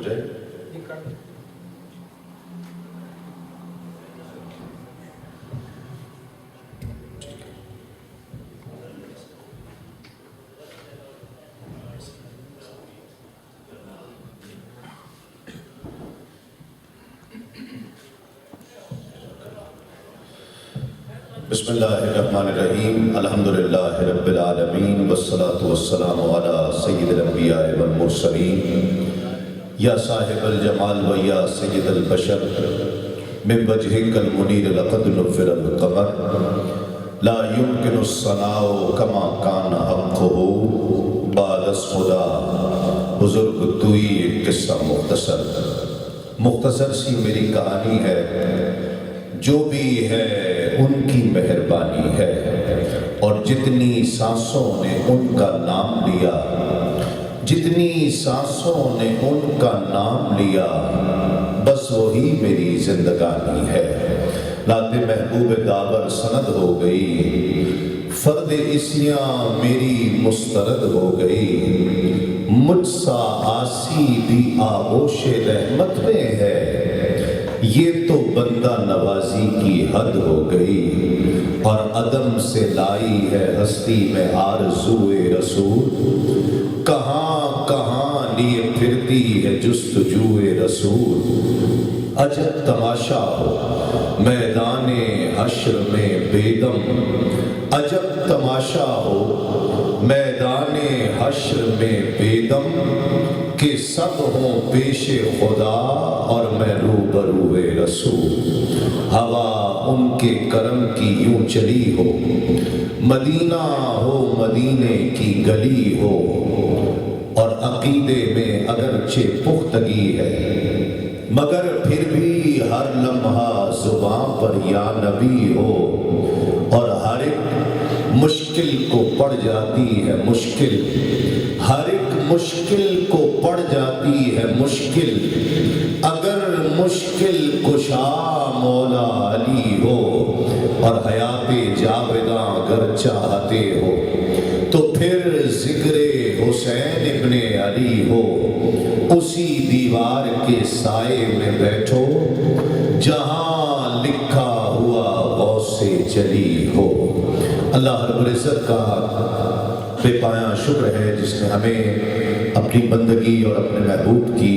جائے. بسم اللہ الرحمن الرحیم. الحمدللہ رب العالمین والصلاة والسلام علی سید الانبیاء والمرسلین یا صاحب الجمال و یا سید البشر من وجہک المنیر لقد نفر القمر لا يمکن الصناع کما کان حقہ بعد خدا. بزرگ توئی ایک قصہ مختصر سی میری کہانی ہے. جو بھی ہے ان کی مہربانی ہے، اور جتنی سانسوں نے ان کا نام لیا، جتنی سانسوں نے ان کا نام لیا، بس وہی میری زندگانی ہے. نعت محبوب داور سند ہو گئی، فرد اسیاں میری مسترد ہو گئی. مجھ سا آسی بھی آغوش رحمت میں ہے، یہ تو بندہ نوازی کی حد ہو گئی. اور عدم سے لائی ہے ہستی میں آرزوئے رسول، کہاں کہاں لیے پھرتی ہے جستجوئے رسول. عجب تماشا ہو میدان حشر میں بیدم، عجب تماشا ہو میدان حشر میں بیدم، کہ سب ہوں پیش خدا اور میں روبروئے رسول. ہوا ان کے کرم کی یوں چلی ہو، مدینہ ہو مدینے کی گلی ہو، اور عقیدے میں اگرچہ پختگی ہے، مگر پھر بھی ہر لمحہ زبان پر یا نبی ہو. اور ہر ایک مشکل کو پڑ جاتی ہے مشکل، ہر ایک مشکل کو پڑ جاتی ہے مشکل، اگر مشکل کشا مولا علی ہو. اور حیات جاوداں اگر چاہتے ہو تو پھر ذکر حسین ابن علی ہو. اسی دیوار کے سائے میں بیٹھو جہاں لکھا ہوا غوث جلی ہو. اللہ رب العزت کا بے پایاں شکر ہے جس نے ہمیں اپنی بندگی اور اپنے محبوب کی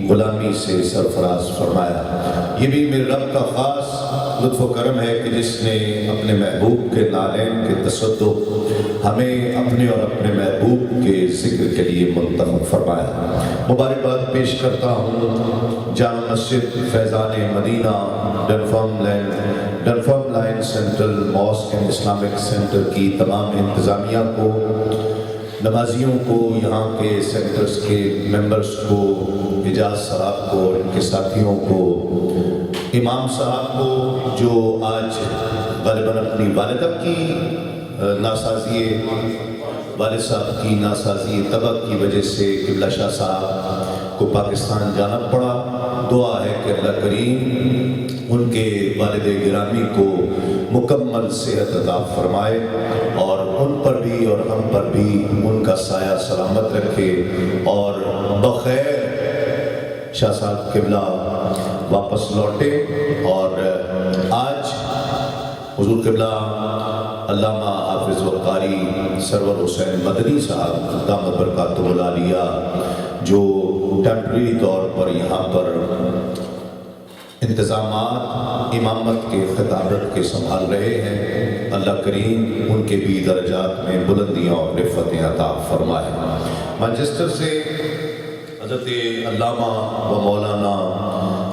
غلامی سے سرفراز فرمایا. یہ بھی میرے رب کا خاص لطف و کرم ہے کہ جس نے اپنے محبوب کے نالین کے تصدق ہمیں اپنے اور اپنے محبوب کے ذکر کے لیے منتخب فرمایا. مبارکباد پیش کرتا ہوں جامع مسجد Faizan Madina Dunfermline central mosque and Islamic centre کی تمام انتظامیہ کو، نمازیوں کو، یہاں کے سینٹرز کے ممبرز کو، اعجاز صاحب کو اور ان کے ساتھیوں کو، امام صاحب کو جو آج غالباً اپنی والدہ کی ناسازی، والد صاحب کی ناسازی طبع کی وجہ سے قبلہ شاہ صاحب کو پاکستان جانا پڑا. دعا ہے کہ اللہ کریم ان کے والد گرامی کو مکمل صحت عطا فرمائے، اور ان پر بھی اور ہم پر بھی ان کا سایہ سلامت رکھے، اور بخیر شاہ صاحب قبلہ واپس لوٹے. اور آج حضور قبلہ علامہ حافظ و قاری سرور حسین مدنی صاحب دامت برکاتہ العالیہ جو ٹیمپریری طور پر یہاں پر انتظامات امامت کے خطابت کے سنبھال رہے ہیں، اللہ کریم ان کے بھی درجات میں بلندیاں اور رفعتیں عطا فرمائے. مانچسٹر سے حضرت علامہ و مولانا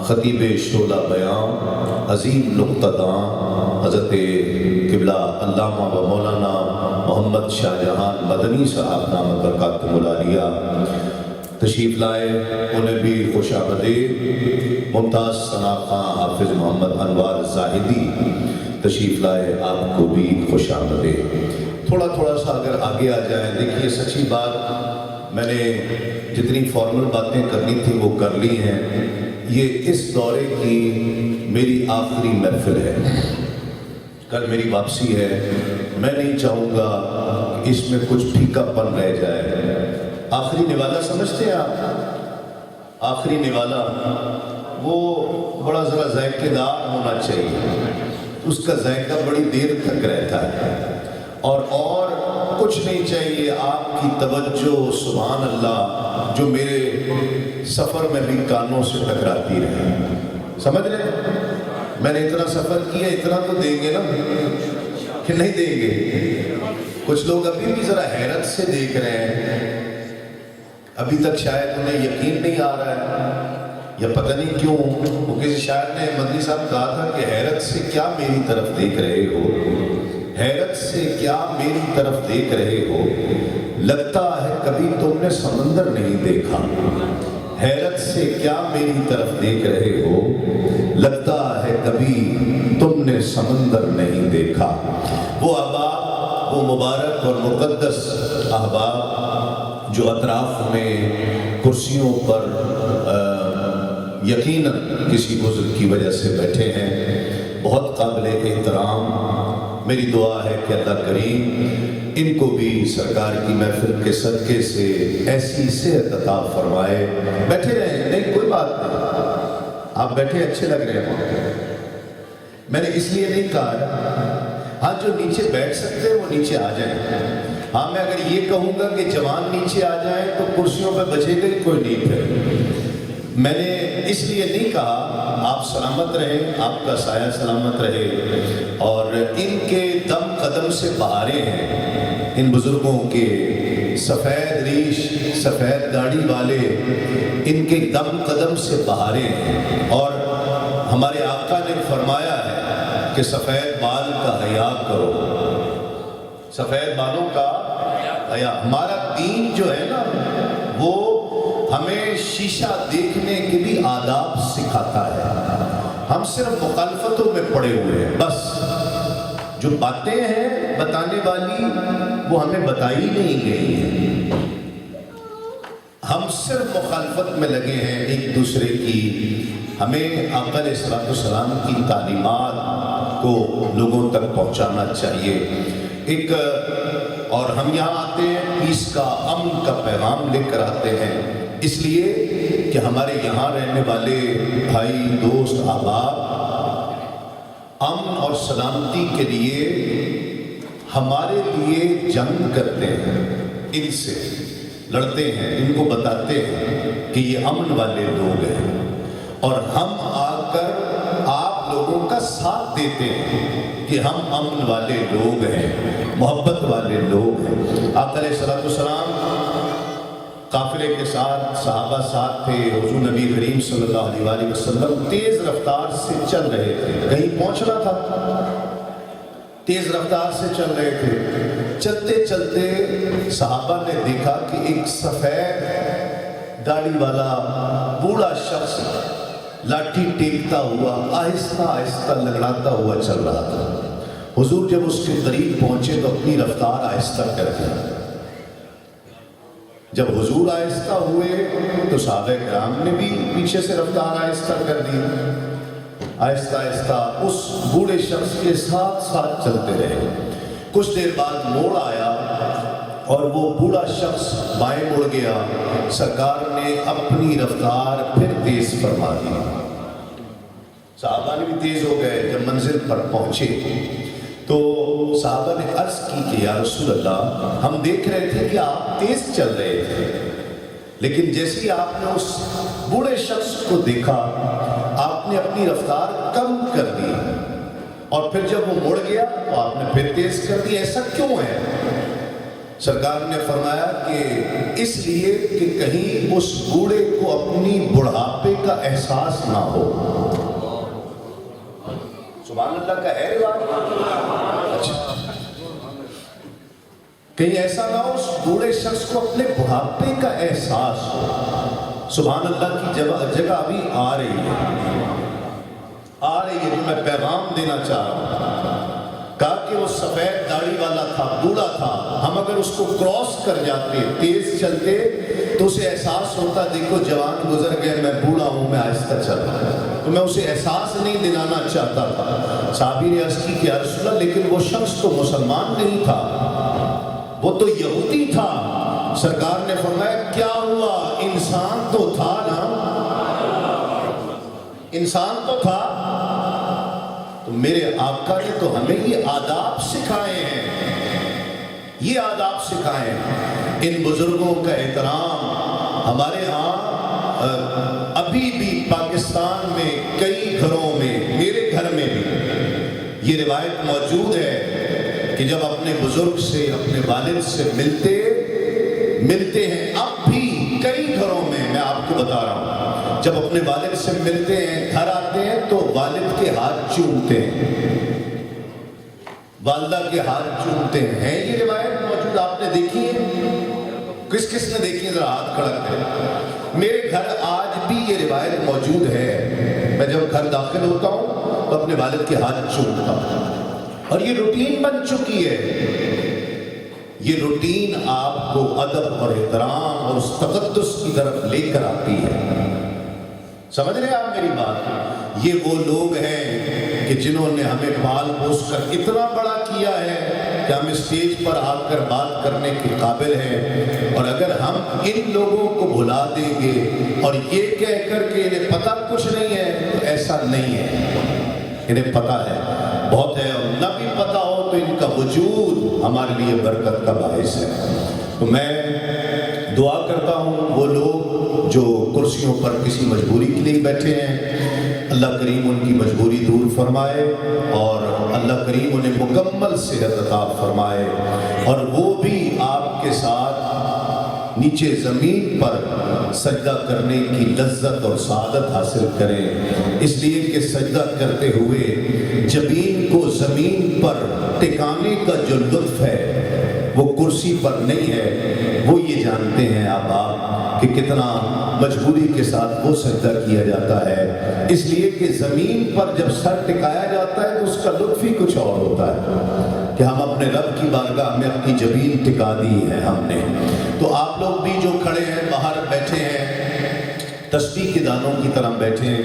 خطیب شعلہ بیان عظیم نقطہ داں حضرت قبلہ علامہ و مولانا محمد شاہ جہان مدنی صاحب دامت برکاتہ العالیہ تشریف لائے. انہیں بھی خوش آمدید. ممتاز ثنا خاں حافظ محمد انوار زاہدی تشریف لائے، آپ کو بھی خوش آمدید. تھوڑا سا اگر آگے آ جائیں. دیکھیے سچی بات، میں نے جتنی فارمل باتیں کرنی تھی وہ کر لی ہیں. یہ اس دورے کی میری آخری محفل ہے. کل میری واپسی ہے. میں نہیں چاہوں گا کہ اس میں کچھ پھیکا پن رہ جائے. آخری نوالہ سمجھتے ہیں آپ؟ آخری نوالا وہ بڑا ذرا ذائقے دار ہونا چاہیے، اس کا ذائقہ بڑی دیر تک رہتا ہے، اور کچھ نہیں چاہیے، آپ کی توجہ سبحان اللہ جو میرے سفر میں بھی کانوں سے ٹکراتی رہے۔ سمجھ رہے ہیں؟ میں نے اتنا سفر کیا، اتنا تو دیں گے نا کہ نہیں دیں گے؟ کچھ لوگ ابھی بھی ذرا حیرت سے دیکھ رہے ہیں، ابھی تک شاید انہیں یقین نہیں آ رہا ہے، یا پتہ نہیں کیوں۔ وہ کسی شاعر نے مدنی صاحب کہا تھا کہ حیرت سے کیا میری طرف دیکھ رہے ہو، حیرت سے کیا میری طرف دیکھ رہے ہو، لگتا ہے کبھی تم نے سمندر نہیں دیکھا۔ حیرت سے کیا میری طرف دیکھ رہے ہو، لگتا ہے کبھی تم نے سمندر نہیں دیکھا۔ وہ احباب، وہ مبارک اور مقدس احباب جو اطراف میں کرسیوں پر یقیناً کسی بزرگ کی وجہ سے بیٹھے ہیں، بہت قابل احترام، میری دعا ہے کہ اللہ کریم ان کو بھی سرکار کی محفل کے صدقے سے ایسی صحت عطا فرمائے۔ بیٹھے رہیں، نہیں کوئی بات نہیں، آپ بیٹھے اچھے لگ رہے ہیں۔ میں نے اس لیے نہیں کہا، ہاں جو نیچے بیٹھ سکتے ہیں وہ نیچے آ جائیں۔ ہاں میں اگر یہ کہوں گا کہ جوان نیچے آ جائیں تو کرسیوں پہ بچے گا ہی کوئی نہیں پھر۔ میں نے اس لیے نہیں کہا، آپ سلامت رہیں، آپ کا سایہ سلامت رہے، اور ان کے دم قدم سے بہاریں ہیں، ان بزرگوں کے سفید ریش سفید داڑھی والے، ان کے دم قدم سے بہاریں ہیں، اور ہمارے آقا نے فرمایا ہے کہ سفید بال کا حیا کرو، سفید بالوں کا حیا۔ ہمارا دین جو ہے نا وہ ہمیں شیشہ دیکھنے کے بھی آداب سکھاتا ہے۔ ہم صرف مخالفتوں میں پڑے ہوئے ہیں، بس جو باتیں ہیں بتانے والی وہ ہمیں بتائی نہیں گئی ہیں، ہم صرف مخالفت میں لگے ہیں ایک دوسرے کی۔ ہمیں آقا علیہ الصلوۃ والسلام کی تعلیمات کو لوگوں تک پہنچانا چاہیے۔ ایک اور ہم یہاں آتے ہیں پیس کا، امن کا پیغام لے کر آتے ہیں، اس لیے کہ ہمارے یہاں رہنے والے بھائی دوست احباب امن اور سلامتی کے لیے ہمارے لیے جنگ کرتے ہیں، ان سے لڑتے ہیں، ان کو بتاتے ہیں کہ یہ امن والے لوگ ہیں، اور ہم آ کر آپ لوگوں کا ساتھ دیتے ہیں کہ ہم امن والے لوگ ہیں، محبت والے لوگ ہیں۔ آقا علیہ الصلوۃ والسلام قافلے کے ساتھ، صحابہ ساتھ تھے، حضور نبی کریم صلی اللہ علیہ وآلہ وسلم تیز رفتار سے چل رہے تھے، کہیں پہنچنا تھا، تیز رفتار سے چل رہے تھے۔ چلتے چلتے صحابہ نے دیکھا کہ ایک سفید داڑھی والا بوڑھا شخص لاٹھی ٹیکتا ہوا آہستہ آہستہ لگڑاتا ہوا چل رہا تھا۔ حضور جب اس کے قریب پہنچے تو اپنی رفتار آہستہ کر دی۔ جب حضور آہستہ ہوئے تو صحابہ کرام نے بھی پیچھے سے رفتار آہستہ کر دی، آہستہ آہستہ اس بوڑھے شخص کے ساتھ ساتھ چلتے رہے۔ کچھ دیر بعد موڑ آیا اور وہ بوڑھا شخص بائیں مڑ گیا، سرکار نے اپنی رفتار پھر تیز فرما دی، صحابہ نے بھی تیز ہو گئے۔ جب منزل پر پہنچے تو صحابہ نے عرض کی کہ یا رسول اللہ، ہم دیکھ رہے تھے کہ آپ تیز چل رہے تھے، لیکن جیسے ہی آپ نے اس بوڑھے شخص کو دیکھا آپ نے اپنی رفتار کم کر دی، اور پھر جب وہ مڑ گیا تو آپ نے پھر تیز کر دی، ایسا کیوں ہے؟ سرکار نے فرمایا کہ اس لیے کہ کہیں اس بوڑھے کو اپنی بڑھاپے کا احساس نہ ہو۔ سبحان اللہ کا ہے رواج؟ اچھا، کہیں ایسا نہ ہو اس بوڑھے شخص کو اپنے بڑھاپے کا احساس ہو۔ سبحان اللہ کی جگہ ابھی آ رہی ہے جو میں پیغام دینا چاہ رہا ہوں۔ کہا کہ وہ سفید داڑھی والا تھا، بوڑھا تھا، ہم اگر اس کو کراس کر جاتے تیز چلتے تو اسے احساس ہوتا دیکھو جوان گزر گئے، میں بوڑھا ہوں، میں آہستہ چل رہا ہوں، تو میں اسے احساس نہیں دلانا چاہتا تھا۔ صحابی نے عرض کی کہ یا رسول اللہ لیکن وہ شخص تو مسلمان نہیں تھا، وہ تو یہودی تھا۔ سرکار نے فرمایا کیا ہوا، انسان تو تھا نا، انسان تو تھا، تو میرے آقا نے تو ہمیں یہ آداب سکھائے ہیں، یہ آداب سکھائے ہیں۔ ان بزرگوں کا احترام ہمارے ہاں ابھی بھی پاکستان میں کئی گھروں میں، میرے گھر میں بھی یہ روایت موجود ہے کہ جب اپنے بزرگ سے، اپنے والد سے ملتے ہیں، اب بھی کئی گھروں میں آپ کو بتا رہا ہوں، جب اپنے والد سے ملتے ہیں، گھر آتے ہیں تو والد کے ہاتھ چومتے ہیں، والدہ کے ہاتھ چومتے ہیں۔ یہ روایت موجود، آپ نے دیکھی ہے؟ کس نے دیکھی ہے؟ ذرا ہاتھ کھڑا کریں۔ میرے گھر آج بھی یہ روایت موجود ہے، میں جب گھر داخل ہوتا ہوں تو اپنے والد کے ہاتھ چومتا ہوں، اور یہ روٹین بن چکی ہے۔ یہ روٹین آپ کو ادب اور احترام اور اس تقدس کی طرف لے کر آتی ہے۔ سمجھ رہے ہیں آپ میری بات؟ یہ وہ لوگ ہیں کہ جنہوں نے ہمیں پال پوس کر اتنا بڑا کیا ہے کہ ہم اسٹیج پر آ کر بات کرنے کے قابل ہیں، اور اگر ہم ان لوگوں کو بھلا دیں گے اور یہ کہہ کر کہ انہیں پتہ کچھ نہیں ہے، تو ایسا نہیں ہے، انہیں پتہ ہے، بہت ہے، اور نہ بھی پتہ ہو تو ان کا وجود ہمارے لیے برکت کا باعث ہے۔ تو میں دعا کرتا ہوں وہ لوگ جو کرسیوں پر کسی مجبوری کے لیے بیٹھے ہیں، اللہ کریم ان کی مجبوری دور فرمائے، اور اللہ کریم انہیں مکمل صحت عطا فرمائے، اور وہ بھی آپ کے ساتھ نیچے زمین پر سجدہ کرنے کی لذت اور سعادت حاصل کریں، اس لیے کہ سجدہ کرتے ہوئے جبین کو زمین پر ٹکانے کا جو لطف ہے وہ کرسی پر نہیں ہے، وہ یہ جانتے ہیں آپ کہ کتنا مجبوری کے ساتھ وہ سجدہ کیا جاتا ہے، اس لیے کہ زمین پر جب سر ٹکایا جاتا ہے تو اس کا لطف ہی کچھ اور ہوتا ہے کہ ہم اپنے رب کی بارگاہ میں اپنی جبین ٹکا دی ہے ہم نے۔ تو آپ لوگ بھی جو کھڑے ہیں، باہر بیٹھے ہیں، تسبیح کے دانوں کی طرح بیٹھیں،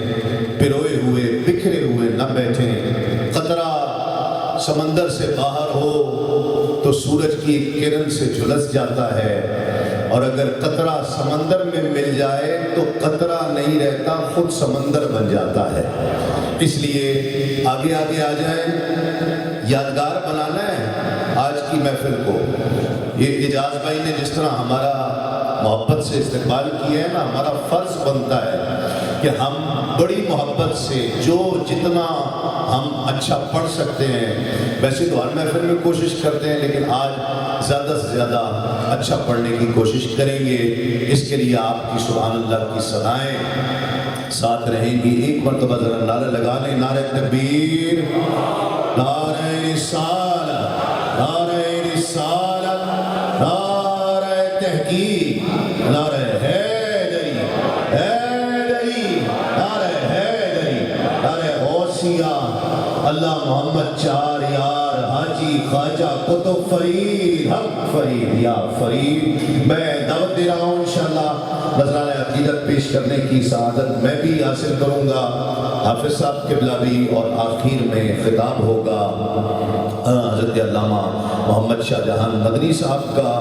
پروئے ہوئے بکھرے ہوئے نہ بیٹھیں۔ قطرہ سمندر سے باہر ہو تو سورج کی ایک کرن سے جھلس جاتا ہے، اور اگر قطرہ سمندر میں مل جائے تو قطرہ نہیں رہتا، خود سمندر بن جاتا ہے۔ اس لیے آگے آگے آ جائیں، یادگار بنانا ہے آج کی محفل کو۔ یہ اعجاز بھائی نے جس طرح ہمارا محبت سے استقبال کیا ہے نا، ہمارا فرض بنتا ہے کہ ہم بڑی محبت سے جو جتنا ہم اچھا پڑھ سکتے ہیں، ویسے تو ہر محفل میں کوشش کرتے ہیں، لیکن آج زیادہ سے زیادہ اچھا پڑھنے کی کوشش کریں گے۔ اس کے لیے آپ کی سبحان اللہ کی ثنائیں ساتھ رہیں گی۔ ایک مرتبہ ذرا نعرہ لگا لیں، نعرہ تکبیر، نعرہ رسالت، نعرہ رسالت، نعرہ تحقیق، نعرہ حیدری، حیدری، نعرہ حیدری، نعرہ غوثیہ، اللہ محمد چار یار، حاجی خواجہ قطب فرید، حق فرید یا فرید۔ میں دعوت دے رہا ہوں انشاءاللہ نذرانہ عقیدت پیش کرنے کی سعادت میں بھی حاصل کروں گا، حافظ صاحب قبلہ بھی، اور آخر میں خطاب ہوگا حضرت علامہ محمد شاہ جہان مدنی صاحب کا،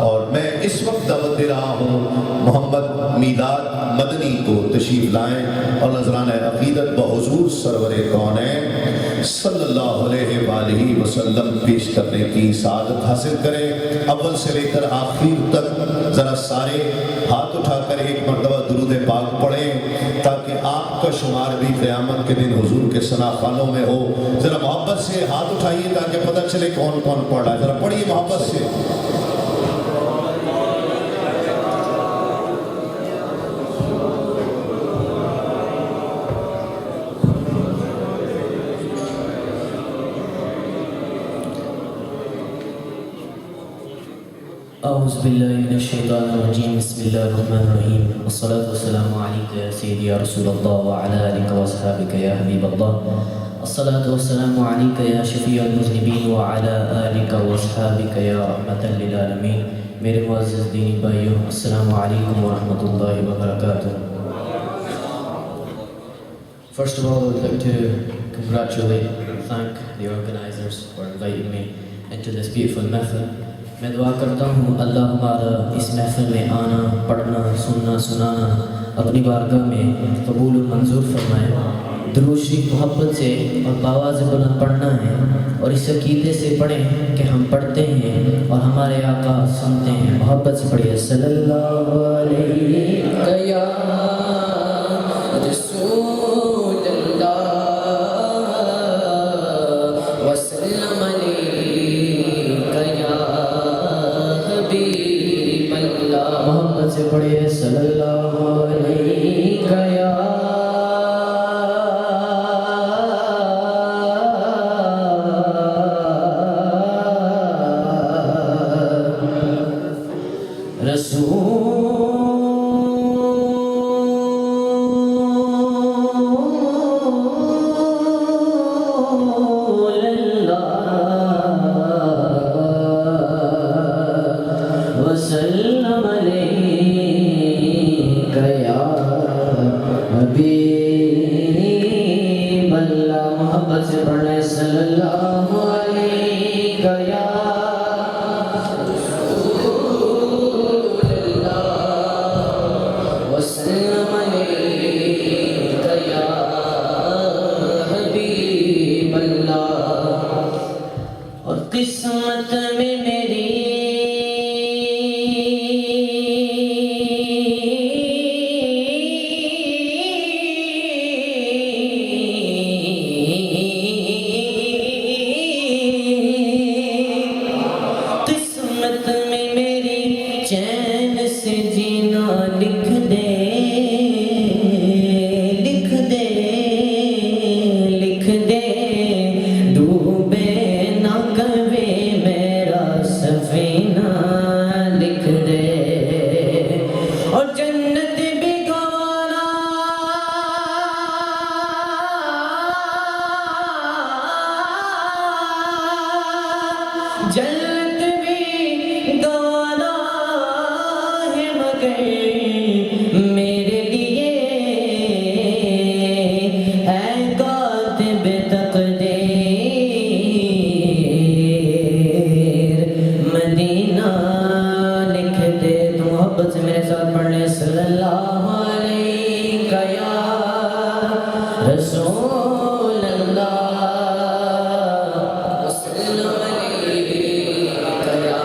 اور میں اس وقت دعوت دے رہا ہوں محمد میلاد مدنی کو تشریف لائیں اور نذرانہ عقیدت بحضور سرور کونین صلی اللہ علیہ وآلہ وسلم پیش کرنے کی سعادت حاصل کریں۔ اول سے لے کر آخر تک ذرا سارے ہاتھ اٹھا کر ایک مرتبہ درود پاک پڑھیں، تاکہ آپ کا شمار بھی قیامت کے دن حضور کے ثنا خوانوں میں ہو۔ ذرا محبت سے ہاتھ اٹھائیے تاکہ پتہ چلے کون کون پڑھ رہا ہے، ذرا پڑھیے محبت سے۔ اعوذ باللہ من الشیطان الرجیم، بسم اللہ الرحمن الرحیم، والصلاة والسلام علیکہ یا سیدی یا رسول اللہ وعلی آلکہ واصحابکہ یا حبیب اللہ، الصلاة والسلام علیکہ یا شفیع المذنبین وعلی آلکہ واصحابکہ یا رحمۃ للعالمین۔ میرے معزز دینی بھائیوں، السلام علیکم ورحمۃ اللہ وبرکاتہ۔ First of all, I would like to congratulate and thank the organizers for inviting me into this beautiful method. میں دعا کرتا ہوں اللہ ہمارا اس محفل میں آنا، پڑھنا، سننا، سنانا اپنی بارگاہ میں قبول و منظور فرمائے۔ درود شریف محبت سے اور باواز بلند پڑھنا ہے، اور اس عقیدے سے پڑھیں کہ ہم پڑھتے ہیں اور ہمارے آقا سنتے ہیں۔ محبت سے پڑھیے صلی اللہ علیہ یا رسول اللہ وسلم علیک یا حبیب اللہ۔ محبت سے پڑھیے صلی اللہ علیہ یا قسمت میں میری قسمت میں میری چین سے جینا لکھ دے لکھ دے لکھ دے ڈوبے نہ کبھی میرا سفینہ لکھ دے اور جنت بھی گوانا جنت بھی گوانا ہے مگر میرے لیے اے کاتب تقدیر مدینہ لکھ دے۔ تو محبت سے میرے ساتھ پڑھ لیں صلی اللہ علیہ یا رسول اللہ وسلم علیک یا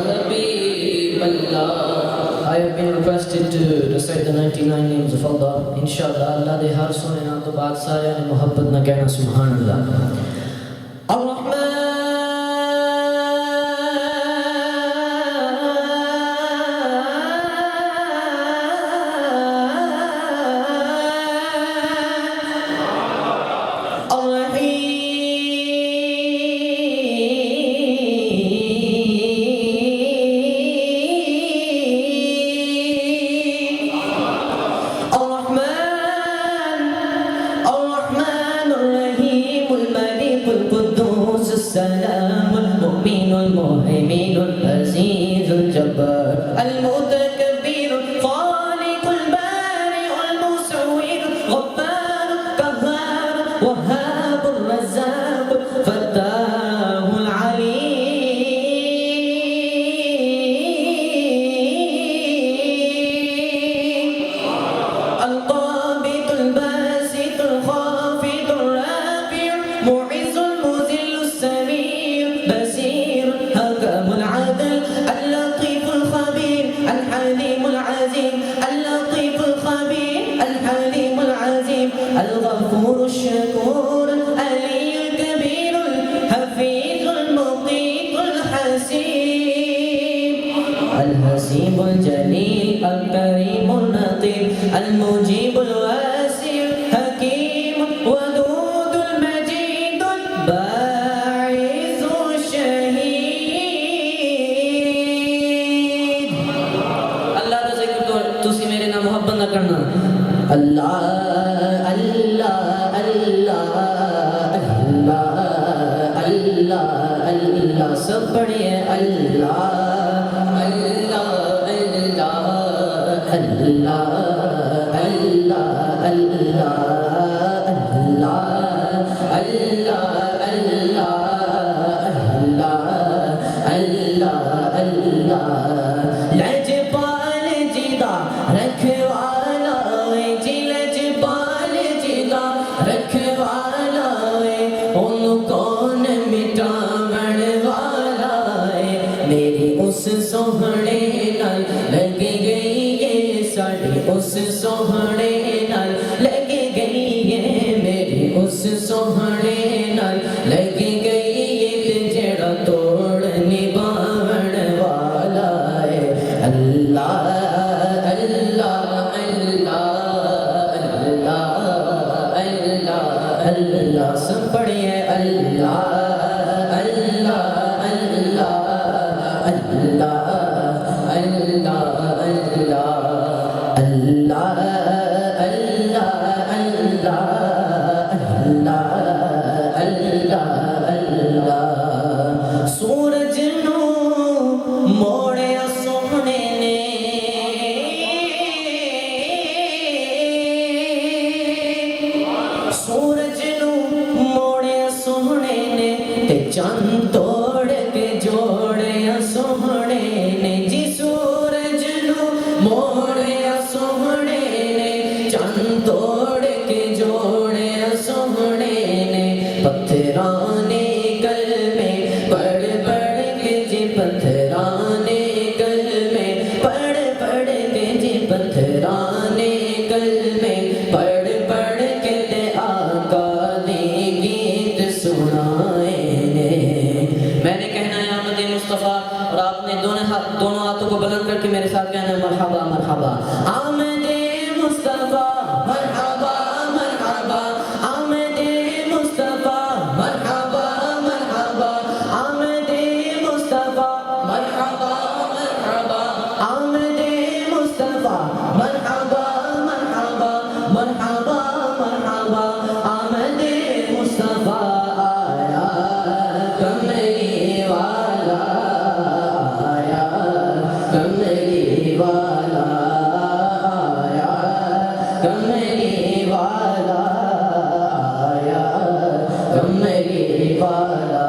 حبیب اللہ۔ I have been requested to recite the 99 names of Allah. Inshallah, اللہ دے ہر سونے نام تو بعد سارے نے محبت نہ کہنا سبحان اللہ۔ السلام المؤمن المهيمن العزيز الجبار المتكبر خالق البارئ المصور غفار قهار وهاب الرزاق فتاه العليم القابض الباسط الخافض الرافع معز المذل السميع بصير حكم العدل اللطيف الخبير الحليم العظيم اللطيف الخبير الحليم العظيم الغفور الشكور العلي الكبير الحفيظ المقيت الحسيب الحسيب الجليل الكريم اللطيف المجيب الواسع حكيم ودود المجيد الباعث الشهيد۔ اللہ کا ذکر تو تسی میرے نام محبت نہ کرنا۔ اللہ اللہ اللہ اللہ اللہ اللہ سب پڑھیے اللہ اللہ اللہ اللہ اللہ اللہ اللہ اللہ اللہ لجپال جدا رکھوالا جی لجپال جدا اس سوہنے نال لگ گئی ہے ساڈے اس سوہنے نال لگ گئی ہے میری اس سوہنے نال لگ گئی ہے جڑا توڑ نبھاون والا ہے اللہ اللہ اللہ اللہ اللہ اللہ سب پڑھیے اللہ سورج نو موڑیا سونے نے سورج نو موڑیا سونے نے تے چاند توڑ کے جوڑیا سونے نے جی سورج نو موڑیا سونے نے چاند توڑ کے جوڑیا سونے نے پتھرانے کلمے پڑھ پڑھ کے جی پتھرانے کلمے پڑھ پڑھ کے جی پتھرانے کلمے پڑھ پڑھ کے تے آقا نے گیت سنائے میں نے کہنا ہے آمد مصطفیٰ اور آپ نے دونوں ہاتھوں کو بلند کر کے میرے ساتھ کہنا ہے مرحبا مرحبا آمد مصطفیٰ مرحبا مرحبا آمد مصطفیٰ مرحبا مرحبا آمد مصطفیٰ مرحبا مرحبا آمد مصطفیٰ مرحبا مرحبا مرحبا مرحبا آمد مصطفیٰ آیا کملی والا آیا کملی والا آیا کملی والا آیا کملی والا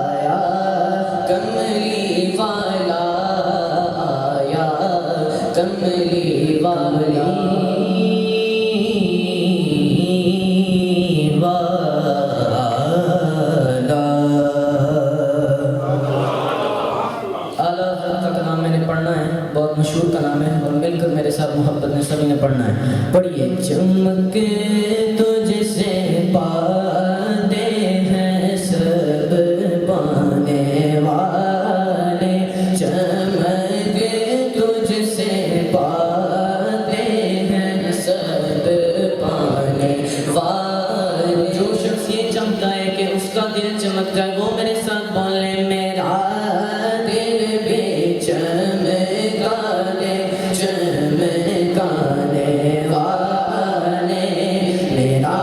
آیا کملی والا آیا کملی والا بہت مشہور کلام ہے اور مل کر میرے ساتھ محبت نے سبھی نے پڑھنا ہے پڑھیے چمک تجھ سے پاتے ہیں سب پانے والے چمک تجھ سے پاتے ہیں سب پانے والے جو شخص یہ چمکتا ہے کہ اس کا دل چمک جائے وہ میرے ساتھ بولے میرا دل بھی چمکانے چمکانے والے میرا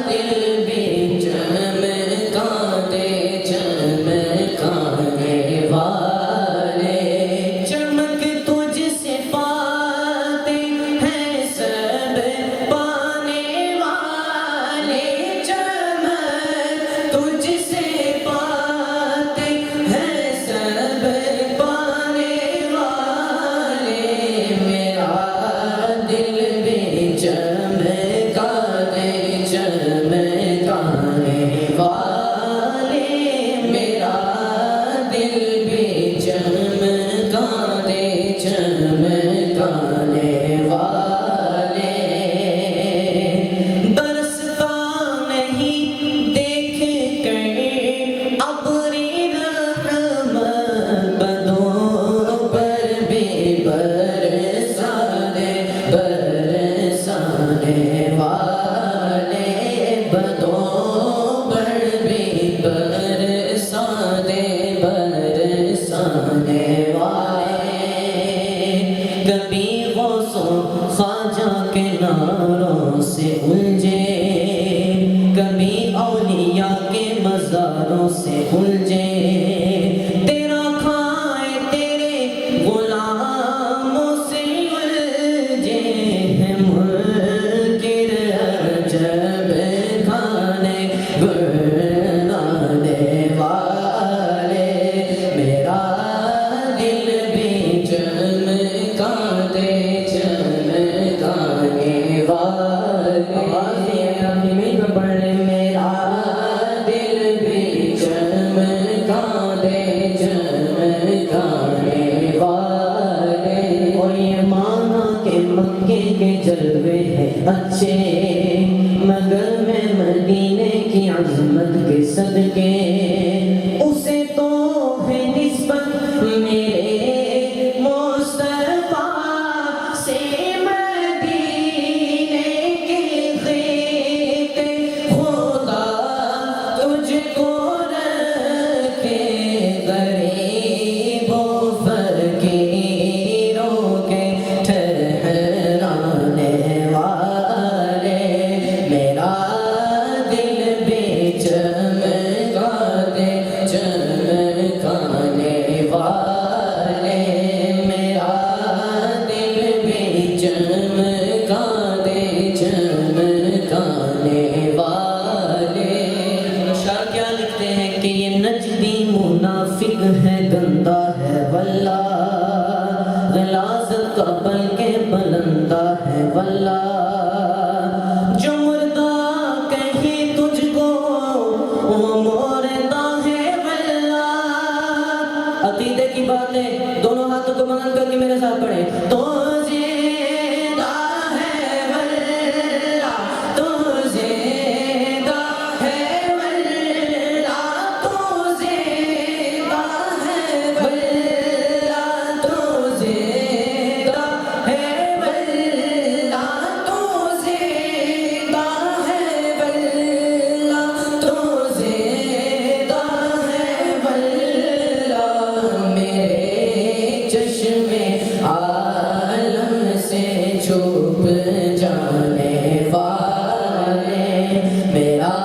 دل بھی چمکانے چمکانے والے چمک تجھ سے پاتے ہیں سب پانے والے چمک تجھ سے پاتے ہیں سب پانے والے میرا دل بھی چمکانے چمکانے والے میرا دل بھی چمکانے چمکانے والے برستا نہیں دیکھ کر ابری رحمت بدوں پر بھی برسانے برسانے والے بدوں پر بھی برسانے برسانے والے کبھی غوث و خواجہ کے ناروں سے الجھے کبھی اولیاء کے مزاروں سے الجھے تیرا کھائے تیرے غلاموں سے الجھے ہیں منکر عجب کھانے گنانے والے میرا دل بھی چمکانے چمکانے والے اپنی مل کر پڑھ لیں میرا دل بھی چمکانے اچھے، مگر میں مدینے کی عظمت کے صدقے اسے تو ہے نسبت میرے مصطفیٰ سے، مدینے کے خیت خدا تجھ کو رکھے غریب و فقیروں کے ٹھہرانے والے، میرا دل بھی چمکا دے چمکانے والے، میرا دل بھی چمکا دے چمکانے والے۔ شاہ کیا لکھتے ہیں کہ یہ نجدی منافق ہے، گندا ہے واللہ، غلاظت کا بلکہ بلندہ ہے واللہ، جو مردہ کہے تجھ کو وہ مردہ ہے واللہ۔ عقیدے کی باتیں دونوں ہاتھوں کو بلند کر کے میرے ساتھ پڑھیں۔ تو زندہ ہے واللہ، تو زندہ ہے واللہ، تو زندہ ہے واللہ، تو زندہ ہے واللہ، تو زندہ ہے واللہ، تو زندہ ہے واللہ، میرے چشمے عالم سے چھپ جانے والے، میرا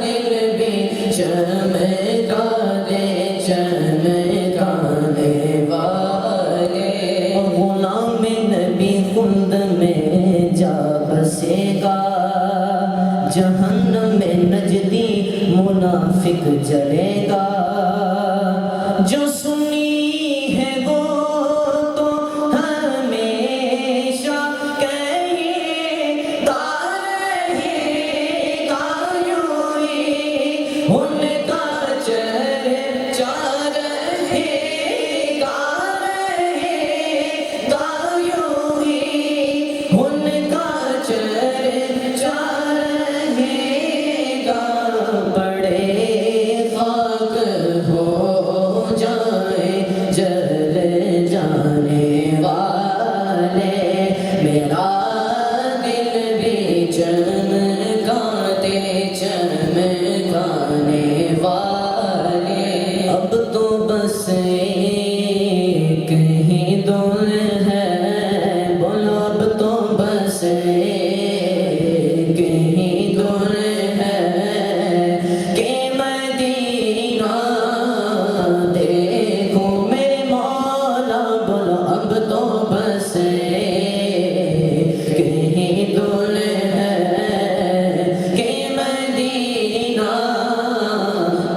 دل بھی چمکا دے چمکانے والے، غلام نبی خلد میں جا بسے گا، جہنم میں نجدی منافق جلے گا، جو سنی ہے وہ تو ہمیشہ کہے گا رہے گا یوں ہی، ان کا چرچا رہے گا یوں ہی، ان کا چرچا رہے گا، بڑے خاک ہو جائیں جل جانے والے، میرا دل بھی چمکاتے چمکانے والے، اب تو بس ایک ہی دور ہے، بولو اب تو بس ایک ہی دور ہے، کہ مدینہ دیکھو میرے مولا، بولو اب تو بس ایک ہی دور ہے، کہ مدینہ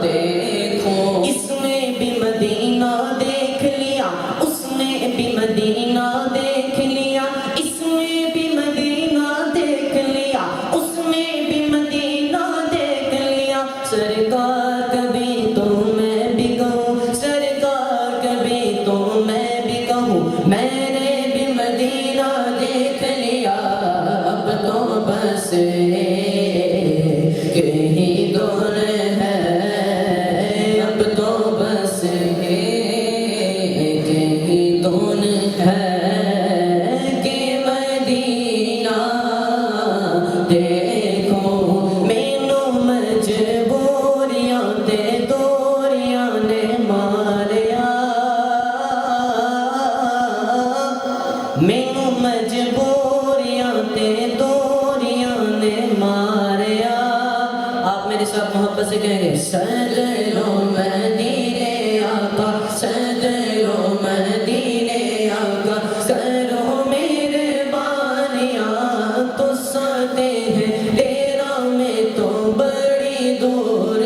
دیکھو، اس نے بھی مدینہ دیکھ لیا، اس نے بھی مدینہ دیکھ لیا، اس نے بھی مدینہ دیکھ لیا، اس نے بھی مدینہ دیکھ لیا، سرکار کبھی تو میں بھی کہوں، سرکار کبھی تو میں بھی کہوں، میں نے بھی مدینہ دیکھ لیا، اب تو بس ایک ہی دور ہے، اب تو بس ایک ہی دور ہے، کہ مدینہ دیکھو، مینوں مجبوریاں تے دوریاں نے ماریا، مینوں مجبوریاں تے دوریاں نے ماریا، آپ میرے ساتھ محبت سے کہیں گے، سر